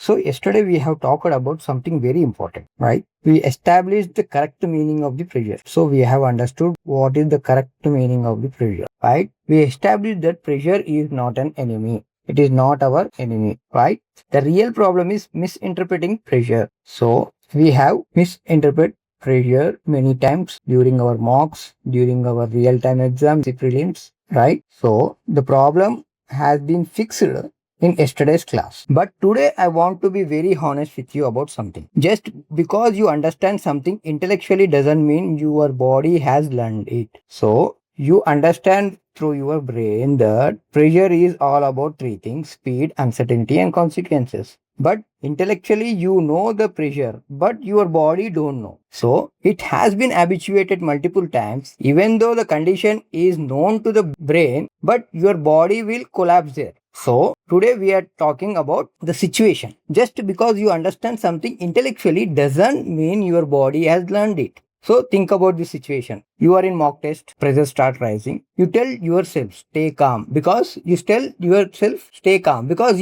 So yesterday we have talked about something very important, right? We established the correct meaning of the pressure. So we have understood what is the correct meaning of the pressure, right? We established that pressure is not an enemy. It is not our enemy, right? The real problem is misinterpreting pressure. So we have misinterpreted pressure many times during our mocks, during our real-time exams, the prelims, right? So the problem has been fixed in yesterday's class. But today I want to be very honest with you about something. Just because you understand something intellectually doesn't mean your body has learned it. So you understand through your brain that pressure is all about three things: speed, uncertainty, and consequences. But intellectually you know the pressure, but your body don't know. So it has been habituated multiple times, even though the condition is known to the brain, but your body will collapse there. So today we are talking about the situation. Just because you understand something intellectually doesn't mean your body has learned it. So think about the situation. You are in mock test, pressure start rising. You tell yourself stay calm because you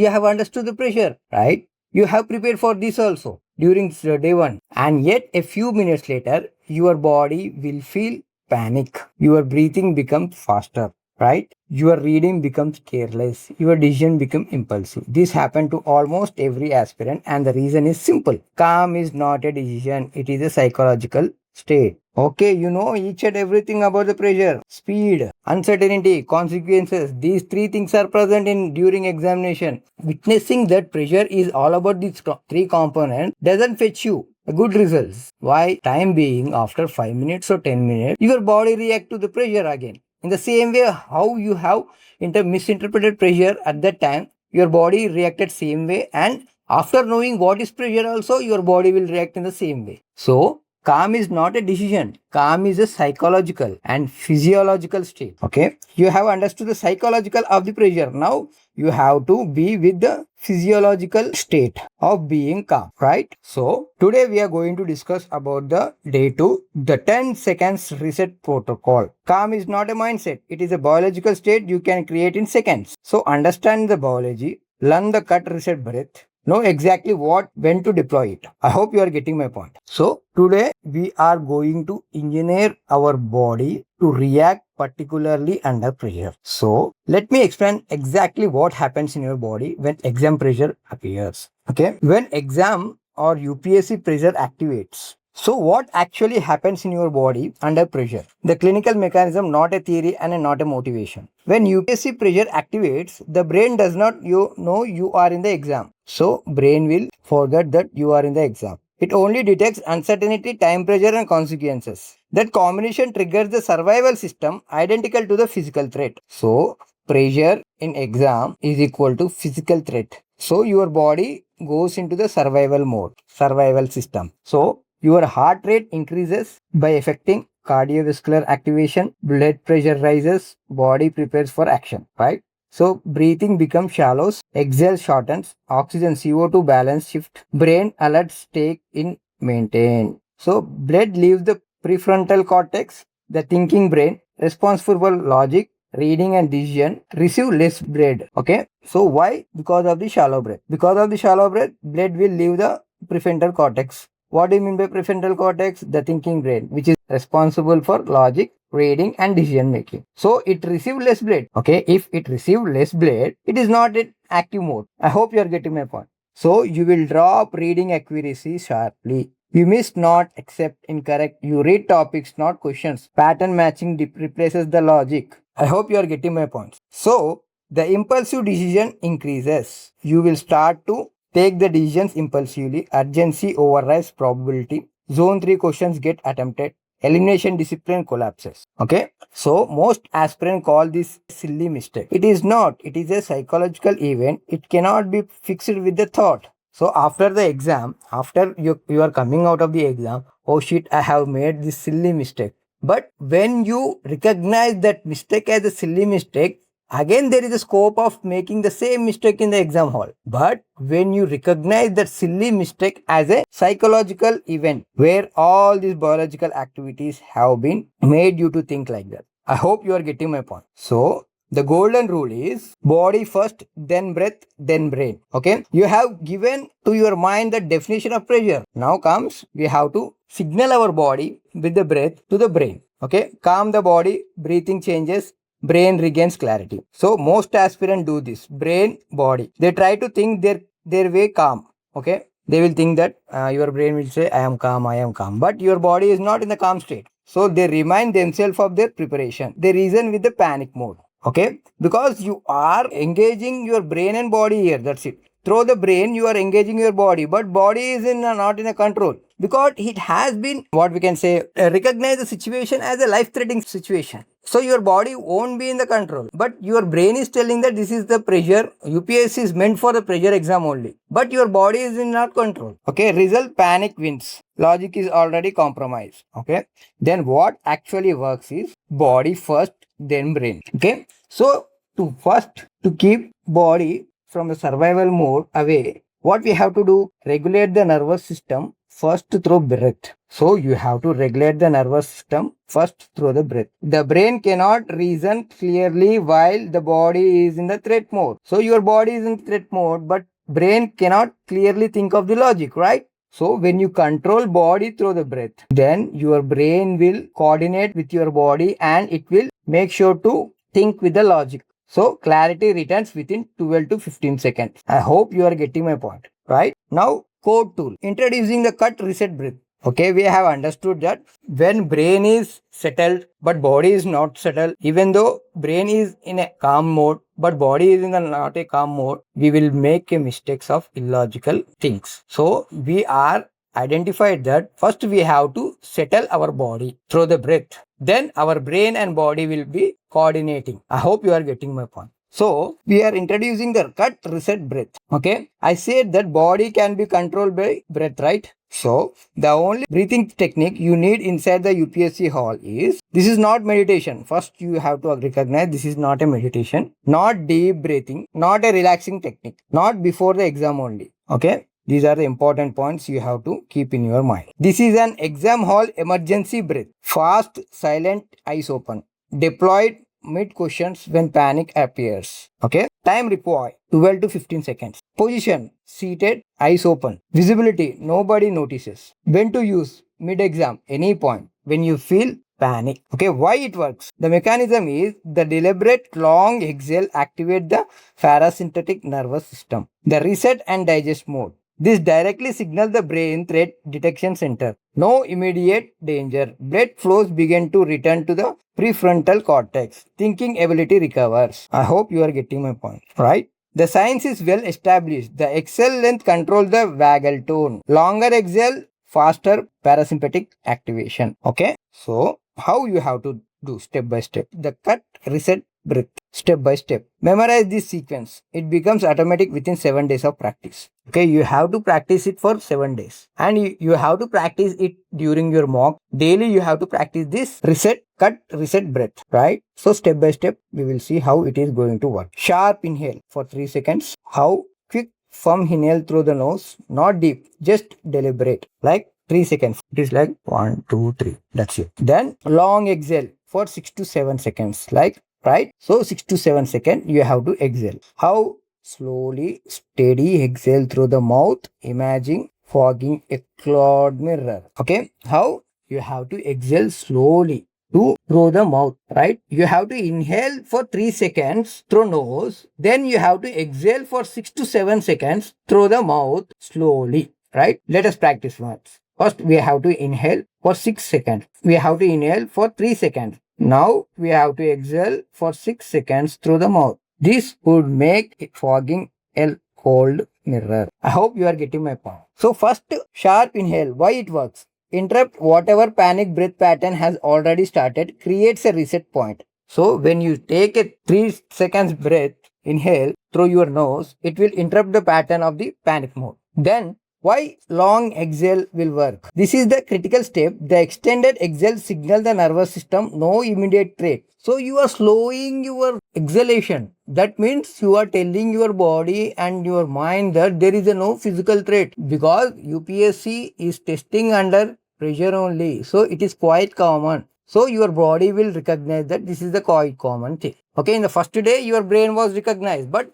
have understood the pressure, right? You have prepared for this also during day one, and yet a few minutes later your body will feel panic. Your breathing becomes faster, right? Your reading becomes careless. Your decision becomes impulsive. This happened to almost every aspirant, and the reason is simple. Calm is not a decision, it is a psychological state. Okay, you know each and everything about the pressure, speed, uncertainty, consequences. These three things are present in during examination. Witnessing that pressure is all about these three components doesn't fetch you good results. Why? Time being, after 5 minutes or 10 minutes, your body react to the pressure again. In the same way, how you have misinterpreted pressure at that time, your body reacted same way, and after knowing what is pressure also, your body will react in the same way. So calm is not a decision. Calm is a psychological and physiological state. Okay. You have understood the psychological of the pressure. Now you have to be with the physiological state of being calm, right? So today we are going to discuss about the day 2, the 10 seconds reset protocol. Calm is not a mindset. It is a biological state you can create in seconds. So understand the biology, learn the cut reset breath, know exactly when to deploy it. I hope you are getting my point. So today we are going to engineer our body to react particularly under pressure. So let me explain exactly what happens in your body when exam pressure appears. Okay, when exam or UPSC pressure activates. So what actually happens in your body under pressure? The clinical mechanism, not a theory and not a motivation. When UPSC pressure activates, the brain does not know you are in the exam. So brain will forget that you are in the exam. It only detects uncertainty, time pressure, and consequences. That combination triggers the survival system identical to the physical threat. So pressure in exam is equal to physical threat. So your body goes into the survival mode, survival system. So your heart rate increases by affecting cardiovascular activation, blood pressure rises, body prepares for action, right? So breathing becomes shallow, exhale shortens, oxygen CO2 balance shift, brain alerts take in maintain. So blood leaves the prefrontal cortex, the thinking brain, responsible for logic, reading and decision, receive less blood. Okay. So why? Because of the shallow breath. Because of the shallow breath, blood will leave the prefrontal cortex. What do you mean by prefrontal cortex? The thinking brain, which is responsible for logic, reading and decision making. So it receives less blood. Okay, if it receives less blood, it is not in active mode. I hope you are getting my point. So you will drop reading accuracy sharply. You miss not, accept incorrect. You read topics, not questions. Pattern matching replaces the logic. I hope you are getting my points. So the impulsive decision increases. You will start to take the decisions impulsively. Urgency overrides probability. Zone 3 questions get attempted. Elimination discipline collapses. Okay. So most aspirants call this silly mistake. It is not. It is a psychological event. It cannot be fixed with the thought. So after the exam, after you are coming out of the exam, oh shit, I have made this silly mistake. But when you recognize that mistake as a silly mistake, again there is a scope of making the same mistake in the exam hall. But when you recognize that silly mistake as a psychological event where all these biological activities have been made you to think like that. I hope you are getting my point. So The golden rule is body first, then breath, then brain. Okay. You have given to your mind the definition of pressure. Now comes, we have to signal our body with the breath to the brain. Okay. Calm the body, breathing changes, brain regains clarity. So most aspirants do this. Brain, body. They try to think their way calm. Okay. They will think that your brain will say, I am calm, I am calm. But your body is not in the calm state. So they remind themselves of their preparation. They reason with the panic mode. Okay. Because you are engaging your brain and body here. That's it. Through the brain, you are engaging your body. But body is not in a control. Because it has been, what we can say, recognize the situation as a life-threatening situation. So your body won't be in the control. But your brain is telling that this is the pressure. UPSC is meant for the pressure exam only. But your body is in not control. Okay. Result, panic wins. Logic is already compromised. Okay. Then what actually works is body first, then brain. Okay. So to keep body from the survival mode away, what we have to do? Regulate the nervous system first through breath. So you have to regulate the nervous system first through the breath. The brain cannot reason clearly while the body is in the threat mode. So your body is in threat mode, but brain cannot clearly think of the logic, right? So when you control body through the breath, then your brain will coordinate with your body and it will make sure to think with the logic. So clarity returns within 12 to 15 seconds. I hope you are getting my point, right? Now, code tool. Introducing the cut reset breath. Okay, we have understood that when brain is settled but body is not settled, even though brain is in a calm mode but body is in not a calm mode, we will make a mistakes of illogical things. So we are identified that first we have to settle our body through the breath. Then our brain and body will be coordinating. I hope you are getting my point. So we are introducing the cut reset breath. Okay. I said that body can be controlled by breath, right? So the only breathing technique you need inside the UPSC hall is, this is not meditation. First you have to recognize this is not a meditation, not deep breathing, not a relaxing technique, not before the exam only. Okay. These are the important points you have to keep in your mind. This is an exam hall emergency breath. Fast, silent, eyes open. Deployed mid questions when panic appears. Okay. Time required 12 to 15 seconds. Position seated, eyes open. Visibility nobody notices. When to use? Mid exam, any point. When you feel panic. Okay, why it works? The mechanism is the deliberate long exhale activate the parasympathetic nervous system. The reset and digest mode. This directly signals the brain threat detection center. No immediate danger. Blood flows begin to return to the prefrontal cortex. Thinking ability recovers. I hope you are getting my point, right? The science is well established. The exhale length controls the vagal tone. Longer exhale, faster parasympathetic activation. Okay. So, how you have to do step by step? The cut, reset, breath. Step by step. Memorize this sequence. It becomes automatic within 7 days of practice. Okay, you have to practice it for 7 days. And you have to practice it during your mock. Daily you have to practice this reset, cut, reset, breath. Right? So step by step, we will see how it is going to work. Sharp inhale for 3 seconds. How? Quick, firm inhale through the nose. Not deep, just deliberate. Like 3 seconds. It is like 1, 2, 3. That's it. Then long exhale for 6 to 7 seconds. Like, right? So 6 to 7 seconds you have to exhale. How? Slowly, steady exhale through the mouth. Imagine fogging a cloud mirror. Okay? How? You have to exhale slowly through the mouth, right? You have to inhale for 3 seconds through nose. Then you have to exhale for 6 to 7 seconds through the mouth slowly, right? Let us practice once. First, we have to inhale for 6 seconds. We have to inhale for 3 seconds. Now, we have to exhale for 6 seconds through the mouth. This would make it fogging a cold mirror. I hope you are getting my point. So, first, sharp inhale. Why it works? Interrupt whatever panic breath pattern has already started, creates a reset point. So, when you take a 3 seconds breath, inhale through your nose, it will interrupt the pattern of the panic mode. Then, why long exhale will work? This is the critical step. The extended exhale signals the nervous system, no immediate threat. So you are slowing your exhalation. That means you are telling your body and your mind that there is no physical threat, because UPSC is testing under pressure only. So it is quite common. So your body will recognize that this is the quite common thing. Okay, in the first day, your brain was recognized, but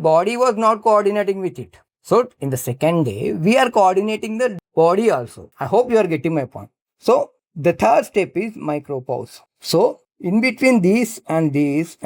body was not coordinating with it. So in the second day, we are coordinating the body also. I hope you are getting my point. So the third step is micro pause. So in between these and these,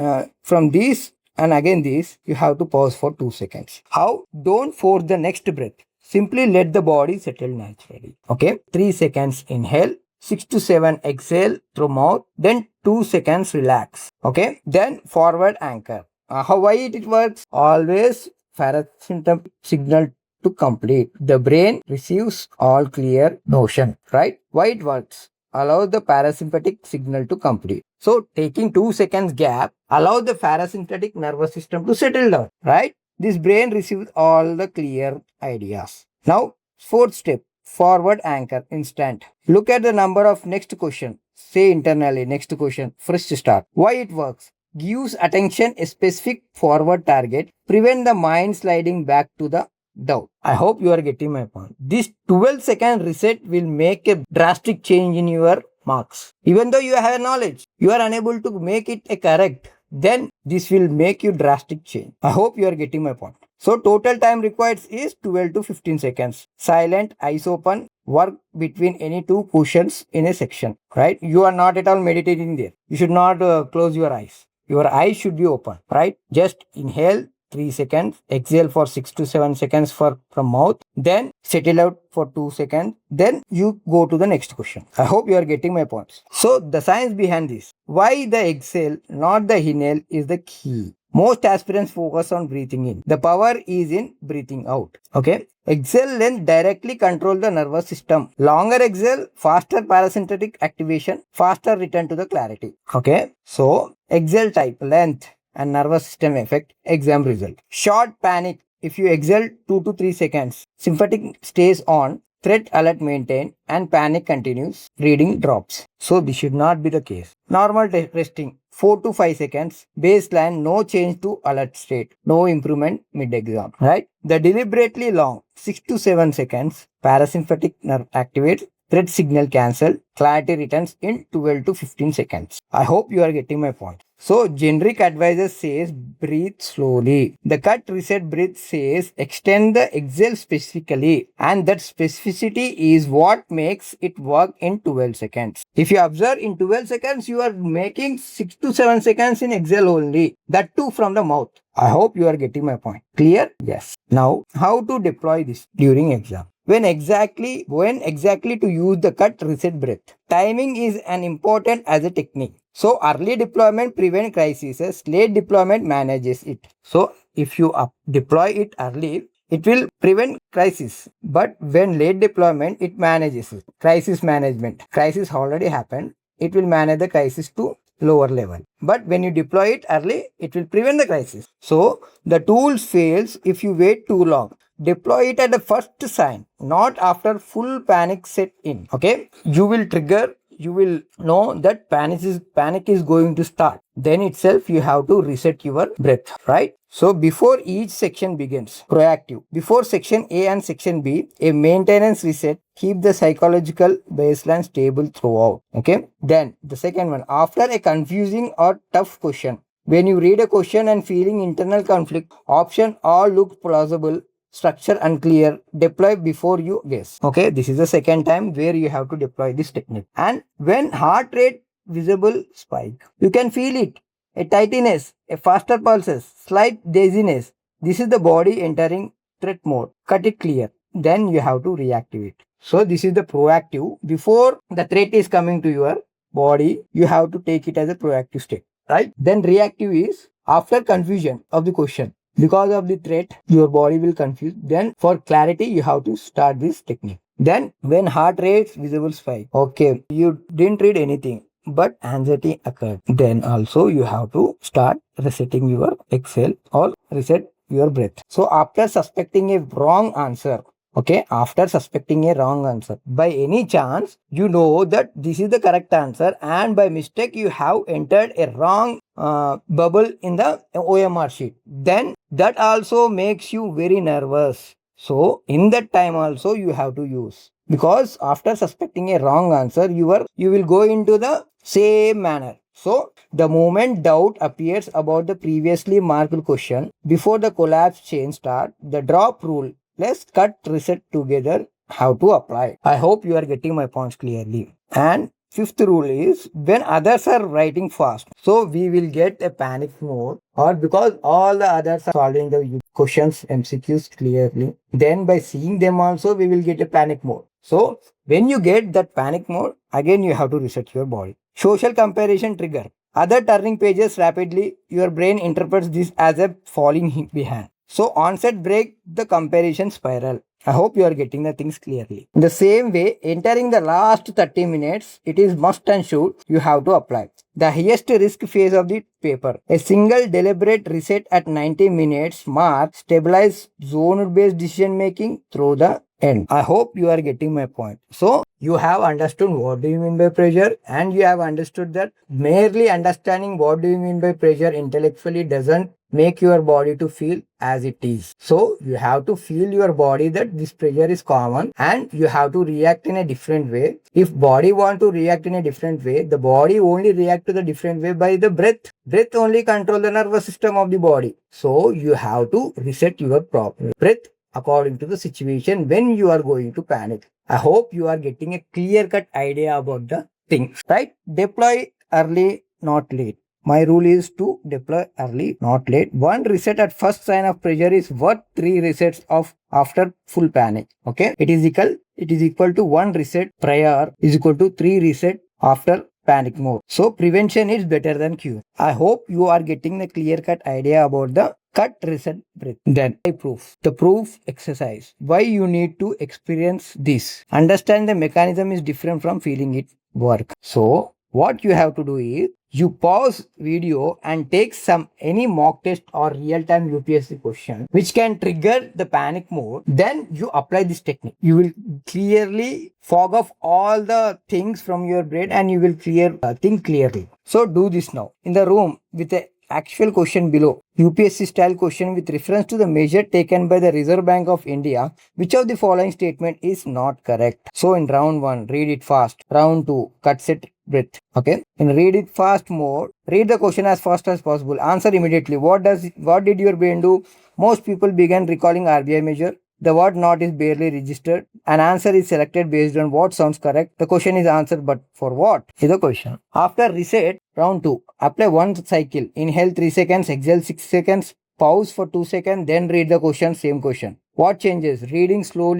from these and again this, you have to pause for 2 seconds. How? Don't force the next breath. Simply let the body settle naturally. Okay, 3 seconds inhale, 6 to 7 exhale through mouth, then 2 seconds relax. Okay, then forward anchor. Why it works? Always parasympathetic signal to complete. The brain receives all clear notion, right? Why it works? Allow the parasympathetic signal to complete. So taking 2 seconds gap allow the parasympathetic nervous system to settle down, right? This brain receives all the clear ideas. Now, fourth step, forward anchor instant. Look at the number of next question. Say internally, next question, fresh start. Why it works? Gives attention a specific forward target, prevent the mind sliding back to the down. I hope you are getting my point. This 12-second reset will make a drastic change in your marks. Even though you have knowledge, you are unable to make it a correct, then this will make you drastic change. I hope you are getting my point. So total time required is 12 to 15 seconds. Silent, eyes open, work between any two cushions in a section, right? You are not at all meditating there. You should not close your eyes. Your eyes should be open, right? Just inhale 3 seconds, exhale for 6 to 7 seconds from mouth, then settle out for 2 seconds, then you go to the next question. I hope you are getting my points. So the science behind this, why the exhale, not the inhale, is the key. Most aspirants focus on breathing in. The power is in breathing out. Okay. Exhale length directly control the nervous system. Longer exhale, faster parasympathetic activation, faster return to the clarity. Okay. So exhale type, length and nervous system effect, exam result. Short panic. If you exhale 2 to 3 seconds, sympathetic stays on, threat alert maintained, and panic continues, reading drops. So this should not be the case. Normal resting 4 to 5 seconds, baseline, no change to alert state, no improvement mid-exam, right? The deliberately long 6 to 7 seconds, parasympathetic nerve activates, threat signal cancelled, clarity returns in 12 to 15 seconds. I hope you are getting my point. So generic advisor says breathe slowly. The cut reset breath says extend the exhale specifically, and that specificity is what makes it work in 12 seconds. If you observe in 12 seconds, you are making 6 to 7 seconds in exhale only, that too from the mouth. I hope you are getting my point. Clear? Yes. Now, how to deploy this during exam? When exactly to use the cut reset breath. Timing is an important as a technique. So early deployment prevent crises, late deployment manages it. So if you deploy it early, it will prevent crisis. But when late deployment, it manages it. Crisis management. Crisis already happened. It will manage the crisis to lower level. But when you deploy it early, it will prevent the crisis. So the tools fails if you wait too long. Deploy it at the first sign, not after full panic set in. Okay, you will know that panic is going to start. Then itself you have to reset your breath, right? So before each section begins, proactive. Before section A and section B, a maintenance reset, keep the psychological baseline stable throughout. Okay. Then the second one, after a confusing or tough question, when you read a question and feeling internal conflict, option all look plausible, structure unclear, deploy before you guess. Okay, this is the second time where you have to deploy this technique. And when heart rate visible spike, you can feel it, a tightness, a faster pulses, slight dizziness. This is the body entering threat mode. Cut it clear. Then you have to reactivate. So this is the proactive. Before the threat is coming to your body, you have to take it as a proactive state, right? Then reactive is after confusion of the question. Because of the threat, your body will confuse. Then for clarity, you have to start this technique. Then when heart rate's visible spike, okay, you didn't read anything, but anxiety occurred. Then also you have to start resetting your exhale or reset your breath. So after suspecting a wrong answer, okay, after suspecting a wrong answer, by any chance, you know that this is the correct answer and by mistake you have entered a wrong bubble in the OMR sheet. Then that also makes you very nervous. So in that time also you have to use because after suspecting a wrong answer, you will go into the same manner. So the moment doubt appears about the previously marked question, before the collapse chain start, the drop rule plus cut reset together have to apply. I hope you are getting my points clearly. And fifth rule is when others are writing fast, so we will get a panic mode, or because all the others are solving the questions MCQs clearly, then by seeing them also we will get a panic mode. So when you get that panic mode, again you have to reset your body. Social comparison trigger. Other turning pages rapidly, your brain interprets this as a falling behind. So onset break the comparison spiral. I hope you are getting the things clearly. In the same way, entering the last 30 minutes, it is must and should you have to apply. The highest risk phase of the paper. A single deliberate reset at 90 minutes mark stabilize zone-based decision making through the end. I hope you are getting my point. So you have understood what do you mean by pressure, and you have understood that merely understanding what do you mean by pressure intellectually doesn't make your body to feel as it is. So you have to feel your body that this pressure is common and you have to react in a different way. If body want to react in a different way, the body only react to the different way by the breath. Breath only control the nervous system of the body. So you have to reset your proper breath according to the situation when you are going to panic. I hope you are getting a clear-cut idea about the things, right? Deploy early, not late. My rule is to deploy early, not late. One reset at first sign of pressure is worth 3 resets of after full panic. Okay, it is equal to 1 reset prior is equal to 3 reset after panic mode. So prevention is better than cure. I hope you are getting the clear-cut idea about the cut, reset, breath. Then the proof exercise. Why you need to experience this. Understand the mechanism is different from feeling it work. So what you have to do is you pause video and take any mock test or real-time UPSC question which can trigger the panic mode. Then you apply this technique. You will clearly fog off all the things from your brain and you will think clearly. So do this now in the room with a actual question below. UPSC style question with reference to the measure taken by the Reserve Bank of India. Which of the following statement is not correct? So in round 1, read it fast. Round 2, cut, set, breath. Okay. In read it fast mode, read the question as fast as possible. Answer immediately. What did your brain do? Most people began recalling RBI measure. The word not is barely registered. An answer is selected based on what sounds correct. The question is answered, but for what is the question? After reset, round 2, apply one cycle. Inhale 3 seconds, exhale 6 seconds, pause for 2 seconds, then read the question, same question. What changes? Reading slow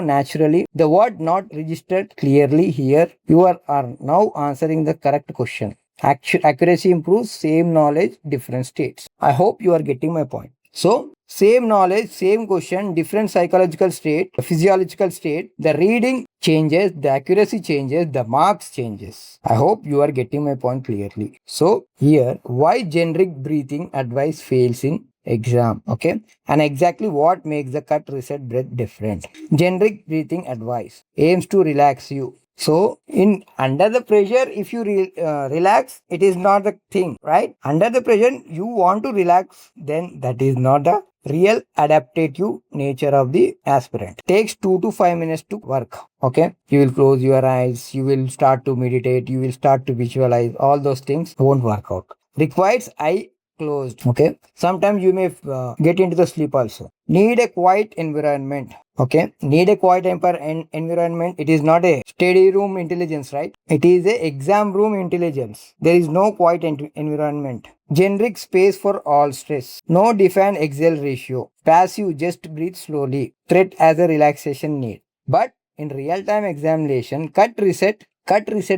naturally. The word not registered clearly here. You are now answering the correct question. Accuracy improves, same knowledge, different states. I hope you are getting my point. So, same knowledge, same question, different psychological state, physiological state, the reading changes, the accuracy changes, the marks changes. I hope you are getting my point clearly. So, here, why generic breathing advice fails in exam, okay, and exactly what makes the cut, reset, breath different. Generic breathing advice aims to relax you. So in under the pressure, if you relax, it is not the thing, right? Under the pressure, you want to relax, then that is not the real adaptive nature of the aspirant. Takes 2 to 5 minutes to work. Okay, you will close your eyes, you will start to meditate, you will start to visualize. All those things won't work out. Requires eye closed. Okay, sometimes you may get into the sleep also. Need a quiet environment. Okay, need a quiet environment. It is not a study room intelligence, right? It is a exam room intelligence. There is no quiet environment. Generic space for all stress. No defined exhale ratio. Passive, just breathe slowly. Threat as a relaxation need. But in real-time examination, cut, reset,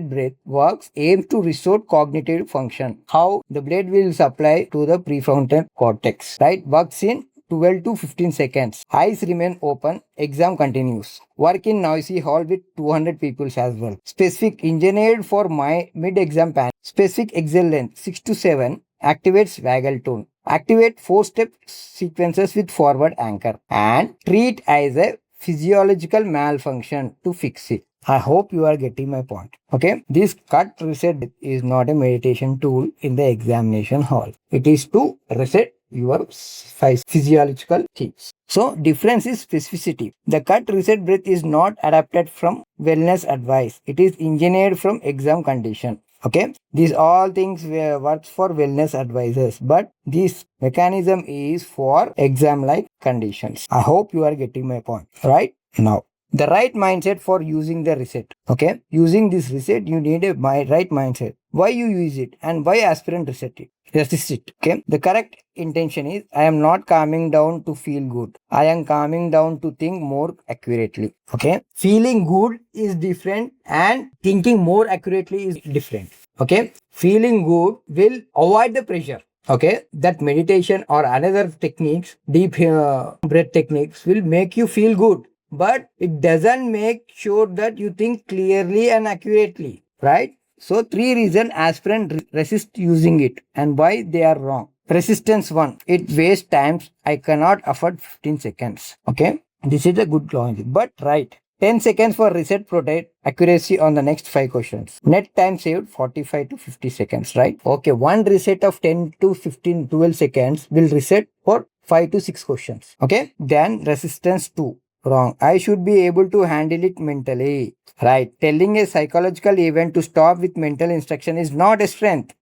breath works aims to restore cognitive function. How? The blade will supply to the prefrontal cortex, right? Works in 12 to 15 seconds. Eyes remain open. Exam continues. Work in noisy hall with 200 people as well. Specific engineered for my mid-exam panic. Specific exhale length 6 to 7. Activates vagal tone. Activate 4-step sequences with forward anchor. And treat as a physiological malfunction to fix it. I hope you are getting my point. Okay. This cut, reset is not a meditation tool in the examination hall. It is to reset your physiological things. So difference is specificity. The cut reset breath is not adapted from wellness advice. It is engineered from exam condition. Okay, these all things works for wellness advisors, but this mechanism is for exam like conditions. I hope you are getting my point. Right now, the right mindset for using the reset. Okay, using this reset, you need a right mindset. Why you use it and why aspirant reset it? Resist it. Okay, the correct intention is I am not calming down to feel good. I am calming down to think more accurately. Okay, feeling good is different and thinking more accurately is different. Okay, feeling good will avoid the pressure. Okay, that meditation or another techniques, deep breath techniques will make you feel good, but it doesn't make sure that you think clearly and accurately, right? So three reasons aspirant resist using it and why they are wrong. Resistance 1, it wastes times. I cannot afford 15 seconds. Okay, this is a good logic, but right. 10 seconds for reset protect accuracy on the next 5 questions. Net time saved 45 to 50 seconds, right? Okay, one reset of 10 to 15, 12 seconds will reset for 5 to 6 questions. Okay, then resistance 2. Wrong. I should be able to handle it mentally. Right. Telling a psychological event to stop with mental instruction is not a strength.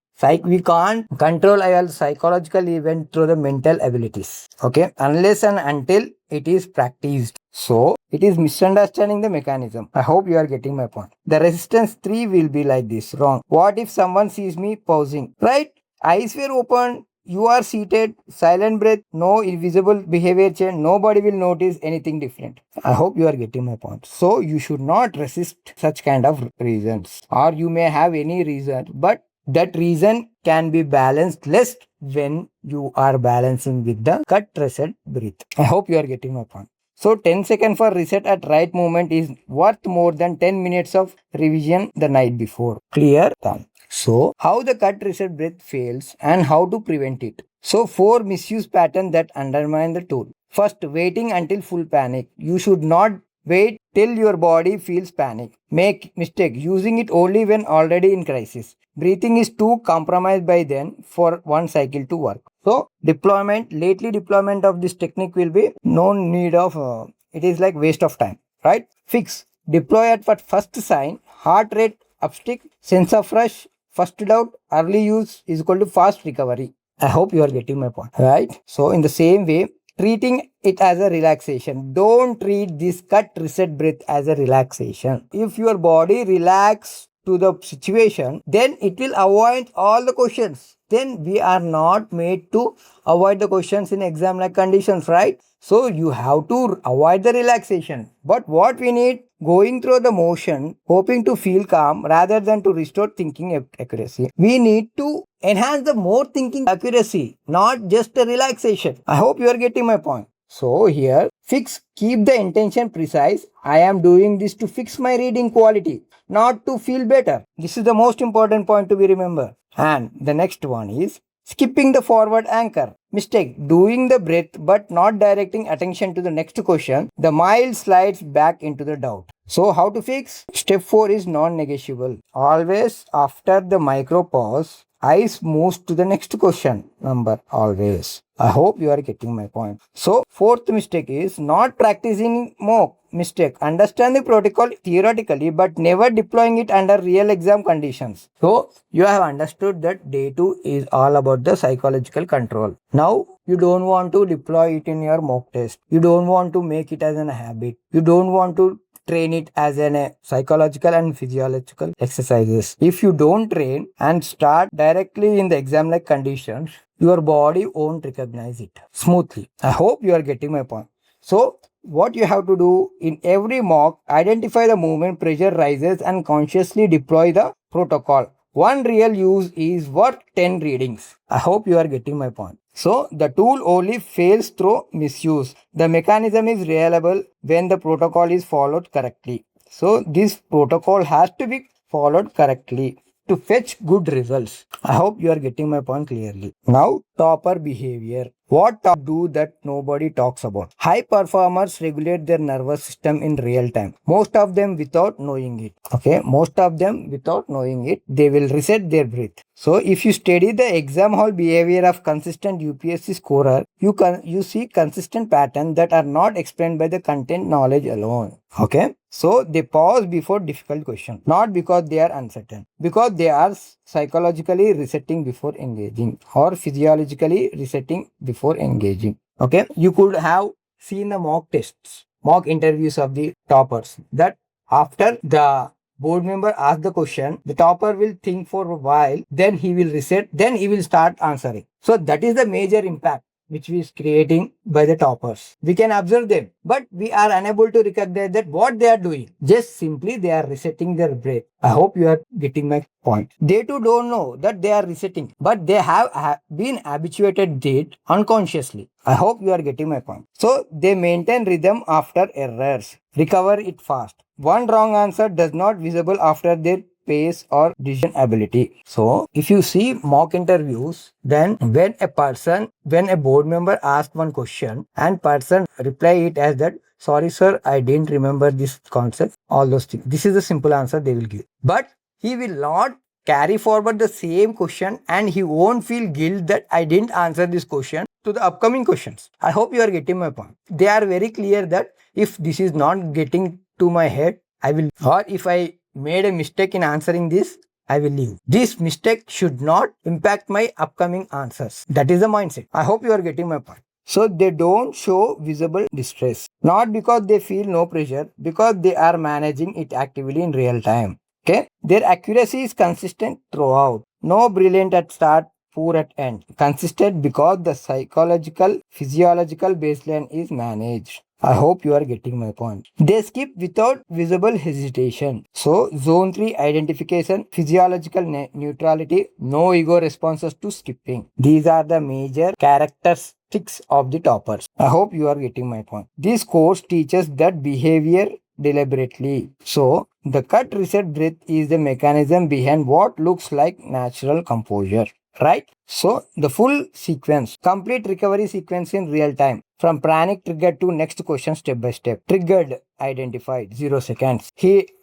We can't control our psychological event through the mental abilities. Okay. Unless and until it is practiced. So, it is misunderstanding the mechanism. I hope you are getting my point. The resistance 3 will be like this. Wrong. What if someone sees me pausing? Right. Eyes were open. You are seated, silent breath, no invisible behavior change, nobody will notice anything different. I hope you are getting my point. So you should not resist such kind of reasons. Or you may have any reason, but that reason can be balanced less when you are balancing with the cut reset breath. I hope you are getting my point. So 10 seconds for reset at right moment is worth more than 10 minutes of revision the night before. Clear? Done. So, how the cut reset breath fails and how to prevent it. So, 4 misuse patterns that undermine the tool. First, waiting until full panic. You should not wait till your body feels panic. Make mistake using it only when already in crisis. Breathing is too compromised by then for one cycle to work. So, lately deployment of this technique will be no need of, it is like waste of time, right? Fix. Deploy at first sign, heart rate upstick, sense of rush, first doubt, early use is equal to fast recovery. I hope you are getting my point, right? So in the same way, treating it as a relaxation. Don't treat this cut reset breath as a relaxation. If your body relax to the situation, then it will avoid all the questions. Then we are not made to avoid the questions in exam like conditions, right? So you have to avoid the relaxation. But what we need, going through the motion, hoping to feel calm rather than to restore thinking accuracy. We need to enhance the more thinking accuracy, not just the relaxation. I hope you are getting my point. So here, keep the intention precise. I am doing this to fix my reading quality, not to feel better. This is the most important point to be remembered. And the next one is skipping the forward anchor. Mistake. Doing the breath but not directing attention to the next question. The mind slides back into the doubt. So how to fix? Step 4 is non-negotiable. Always after the micro pause, eyes moves to the next question number always. I hope you are getting my point. So fourth mistake is not practicing mock mistake. Understand the protocol theoretically but never deploying it under real exam conditions. So you have understood that day 2 is all about the psychological control. Now you don't want to deploy it in your mock test. You don't want to make it as a habit. You don't want to train it as a psychological and physiological exercises. If you don't train and start directly in the exam like conditions, your body won't recognize it smoothly. I hope you are getting my point. So what you have to do in every mock, identify the moment pressure rises and consciously deploy the protocol. One real use is worth 10 readings. I hope you are getting my point. So the tool only fails through misuse. The mechanism is reliable when the protocol is followed correctly. So this protocol has to be followed correctly. to fetch good results. I hope you are getting my point clearly. Now, topper behavior. What top do that nobody talks about? High performers regulate their nervous system in real time. Most of them without knowing it. Okay, most of them without knowing it, they will reset their breath. So if you study the exam hall behavior of consistent UPSC scorer, you see consistent patterns that are not explained by the content knowledge alone. Okay, so they pause before difficult question, not because they are uncertain, because they are psychologically resetting before engaging or physiologically resetting before engaging. Okay, you could have seen the mock tests, mock interviews of the toppers, that after the board member asks the question, the topper will think for a while, then he will reset, then he will start answering. So that is the major impact which is creating by the toppers. We can observe them, but we are unable to recognize that what they are doing. Just simply they are resetting their breath. I hope you are getting my point. They too don't know that they are resetting, but they have been habituated it unconsciously. I hope you are getting my point. So they maintain rhythm after errors, recover it fast. One wrong answer does not visible after their pace or decision ability. So if you see mock interviews, then when a board member asks one question and person reply it as that, sorry sir, I didn't remember this concept, all those things. This is the simple answer they will give. But he will not carry forward the same question and he won't feel guilt that I didn't answer this question to the upcoming questions. I hope you are getting my point. They are very clear that if this is not getting to my head, I will, or if I made a mistake in answering this, I will leave. This mistake should not impact my upcoming answers. That is the mindset. I hope you are getting my point. So they don't show visible distress, not because they feel no pressure, because they are managing it actively in real time. Okay, their accuracy is consistent throughout. No brilliant at start, poor at end. Consistent because the psychological, physiological baseline is managed. I hope you are getting my point. They skip without visible hesitation. So, zone 3 identification, physiological neutrality, no ego responses to skipping. These are the major characteristics of the toppers. I hope you are getting my point. This course teaches that behavior deliberately. So, the cut reset breath is the mechanism behind what looks like natural composure. Right? So, the full sequence, complete recovery sequence in real time. From panic trigger to next question step by step. Triggered, identified, 0 seconds.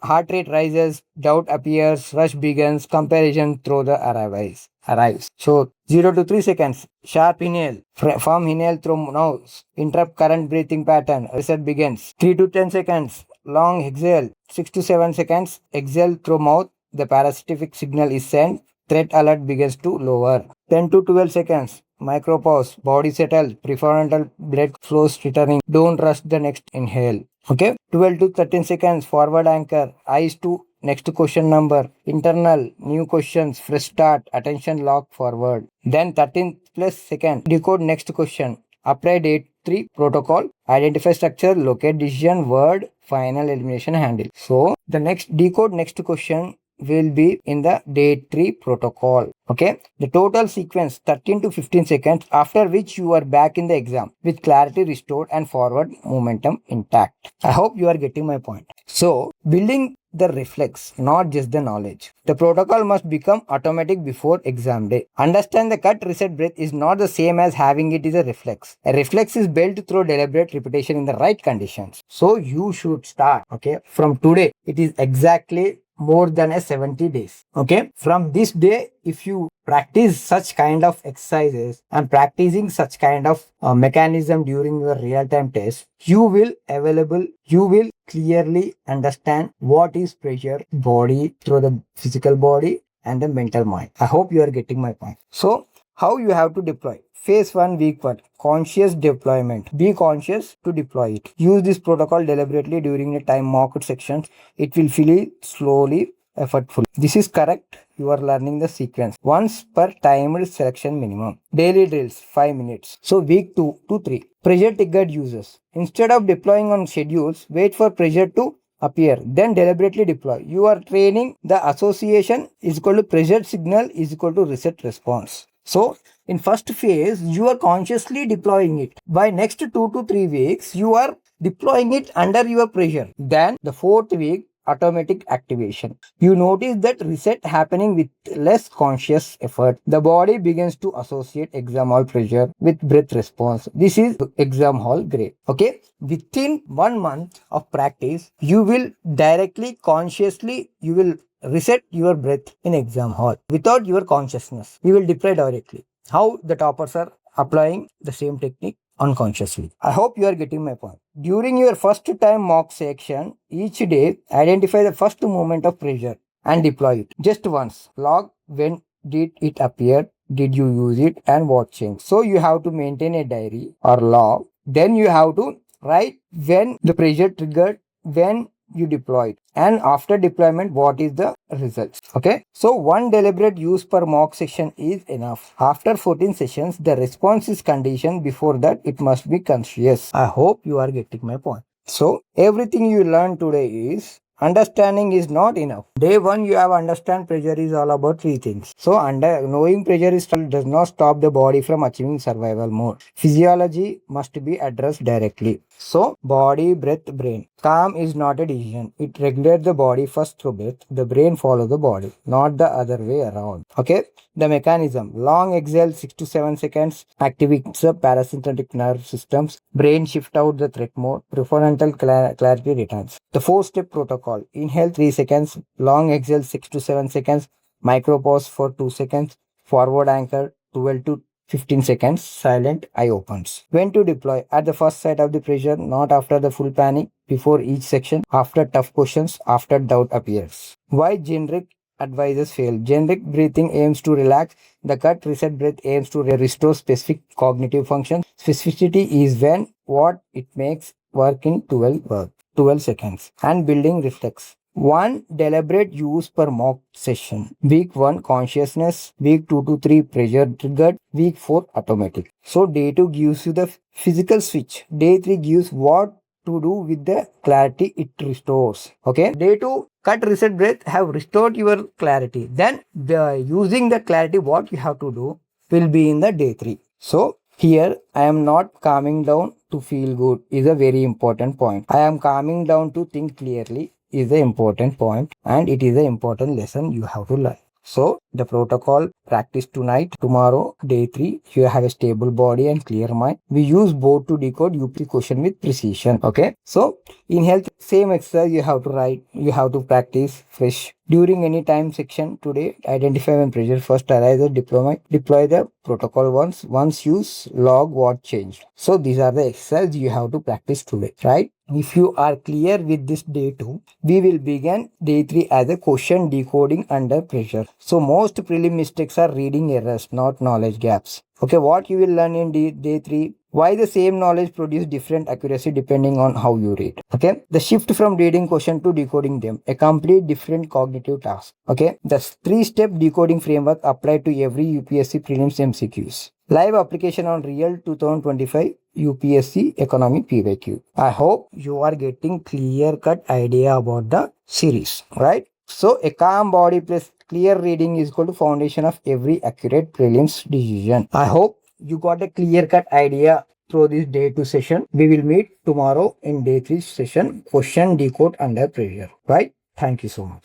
Heart rate rises, doubt appears, rush begins, comparison through the arrives. So 0 to 3 seconds. Sharp inhale, firm inhale through nose, interrupt current breathing pattern, reset begins. 3 to 10 seconds. Long exhale, 6 to 7 seconds. Exhale through mouth, the parasympathetic signal is sent. Threat alert begins to lower. 10 to 12 seconds. Micro pause. Body settles. Prefrontal blood flows returning. Don't rush the next inhale. Okay. 12 to 13 seconds. Forward anchor. Eyes to next question number. Internal. New questions. Fresh start. Attention lock forward. Then 13 plus seconds. Decode next question. Apply date 3 protocol. Identify structure. Locate decision. Word. Final elimination handle. So the next decode next question will be in the day 3 protocol. Okay, the total sequence 13 to 15 seconds, after which you are back in the exam with clarity restored and forward momentum intact. I hope you are getting my point. So building the reflex, not just the knowledge. The protocol must become automatic before exam day. Understand the cut reset breath is not the same as having it is a reflex. A reflex is built through deliberate repetition in the right conditions. So you should start, okay, from today. It is exactly more than 70 days. Okay, from this day, if you practice such kind of exercises and practicing such kind of mechanism during your real-time test, you will clearly understand what is pressure body through the physical body and the mental mind. I hope you are getting my point. So how you have to deploy? Phase 1, week 1, conscious deployment. Be conscious to deploy it. Use this protocol deliberately during the time mocked sections. It will feel slowly, effortful. This is correct. You are learning the sequence. Once per timed selection minimum. Daily drills, 5 minutes. So week 2 to 3. Pressure triggered users. Instead of deploying on schedules, wait for pressure to appear, then deliberately deploy. You are training the association is equal to pressure signal is equal to reset response. So in first phase, you are consciously deploying it. By next 2 to 3 weeks, you are deploying it under your pressure. Then the 4th week, automatic activation. You notice that reset happening with less conscious effort. The body begins to associate exam hall pressure with breath response. This is exam hall grade. Okay. Within 1 month of practice, you will directly, consciously, you will reset your breath in exam hall without your consciousness. You will deploy directly. How the toppers are applying the same technique unconsciously. I hope you are getting my point. During your first time mock section, each day identify the first moment of pressure and deploy it. Just once. Log when did it appear, did you use it, and what changed. So you have to maintain a diary or log. Then you have to write when the pressure triggered, when you deployed, and after deployment what is the results. Okay, so one deliberate use per mock session is enough. After 14 sessions the response is conditioned. Before that it must be conscious. I hope you are getting my point. So everything you learn today is understanding is not enough. Day one you have understand pressure is all about three things. So knowing pressure is does not stop the body from achieving survival mode. Physiology must be addressed directly. So body, breath, brain. Calm is not a decision. It regulates the body first through breath. The brain follows the body, not the other way around. Okay. The mechanism. Long exhale 6 to 7 seconds activates the parasympathetic nerve systems. Brain shift out the threat mode. Prefrontal clarity returns. The 4-step protocol. Inhale 3 seconds. Long exhale 6 to 7 seconds. Micro pause for 2 seconds. Forward anchor 12 to 15 seconds. Silent eye opens. When to deploy? At the first sight of the pressure, not after the full panic, before each section, after tough questions, after doubt appears. Why generic advices fail? Generic breathing aims to relax. The cut reset breath aims to restore specific cognitive functions. Specificity is when what it makes work in 12 seconds. And building reflex. One deliberate use per mock session. Week 1 consciousness, week 2 to 3 pressure triggered, week 4 automatic. So day 2 gives you the physical switch. Day 3 gives what to do with the clarity it restores. Okay. Day 2 cut reset breath have restored your clarity. Then using the clarity what you have to do will be in the day 3. So here I am not calming down to feel good is a very important point. I am calming down to think clearly is the important point, and it is an important lesson you have to learn. So the protocol practice tonight, tomorrow, day 3, you have a stable body and clear mind. We use both to decode UPSC question with precision. Okay. So in health, same exercise you have to write, you have to practice fresh. During any time section today, identify when pressure first arises, deploy the protocol once use, log what changed. So these are the exercises you have to practice today, right? If you are clear with this day 2, we will begin day 3 as a question decoding under pressure. So most prelim mistakes are reading errors, not knowledge gaps. Okay, what you will learn in day 3? Why the same knowledge produce different accuracy depending on how you read. Okay, the shift from reading question to decoding them, a complete different cognitive task. Okay, the 3-step decoding framework applied to every UPSC Prelims MCQs. Live application on real 2025 UPSC Economy PYQ. I hope you are getting clear-cut idea about the series, right? So a calm body plus clear reading is equal to foundation of every accurate prelims decision. I hope you got a clear-cut idea through this day 2 session. We will meet tomorrow in day 3 session, question decode under pressure, right? Thank you so much.